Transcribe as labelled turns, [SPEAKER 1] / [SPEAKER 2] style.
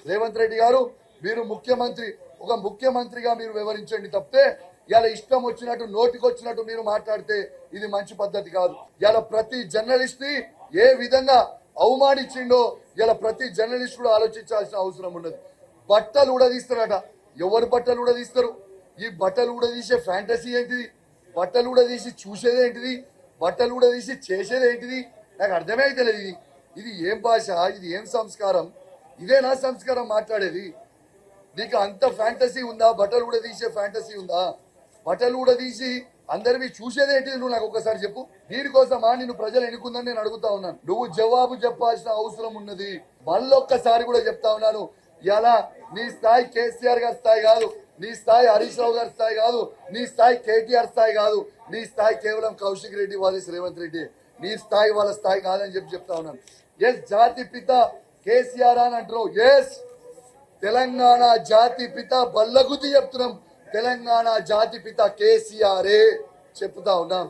[SPEAKER 1] రేవంత్ రెడ్డి గారు మీరు ఒక ముఖ్యమంత్రిగా మీరు వివరించండి తప్పితే ఇలా ఇష్టం వచ్చినట్టు నోటికొచ్చినట్టు మీరు మాట్లాడితే ఇది మంచి పద్ధతి కాదు. ఇలా ప్రతి జర్నలిస్ట్ ని ఏ విధంగా అవమానించిండో ఇలా ప్రతి జర్నలిస్ట్ కూడా ఆలోచించాల్సిన అవసరం ఉన్నది. బట్టలు ఊడదీస్తారట. ఎవరు బట్టలు ఊడదీస్తారు? ఈ బట్టలు ఊడదీసే ఫ్యాంటసీ ఏంటిది? బట్టలు ఊడదీసి చూసేది ఏంటిది? బట్టలు ఊడదీసి చేసేది ఏంటిది? నాకు అర్థమే అవుతలేదు. ఇది ఏం భాష? ఇది ఏం సంస్కారం? ఇదేనా సంస్కారం మాట్లాడేది? నీకు అంత ఫ్యాంటసీ ఉందా? బట్టలు కూడా తీసే ఫ్యాంటసీ ఉందా? బట్టలు కూడా తీసి అందరివి చూసేది ఏంటిది? నువ్వు నాకు ఒకసారి చెప్పు. దీనికోసమా నిన్ను ప్రజలు ఎన్నుకుందని నేను అడుగుతా ఉన్నాను. నువ్వు జవాబు చెప్పాల్సిన అవసరం ఉన్నది. మళ్ళొక్కసారి కూడా చెప్తా ఉన్నాను, ఇలా నీ స్థాయి కేసీఆర్ గారి స్థాయి కాదు, నీ స్థాయి హరీష్ రావు గారి స్థాయి కాదు, నీ స్థాయి కేటీఆర్ స్థాయి కాదు, నీ స్థాయి కేవలం కౌశిక్ రెడ్డి వారిస్ రేవంత్ రెడ్డి. నీ స్థాయి వాళ్ళ స్థాయి కాదని చెప్తా ఉన్నాను. ఎస్ జాతి పిత కేసీఆర్ అని అంటున్నావు. ఎస్ తెలంగాణ జాతి పిత బల్లగుద్ది చెప్తున్నాం. తెలంగాణ జాతి పిత కేసీఆరే చెప్తా ఉన్నాం.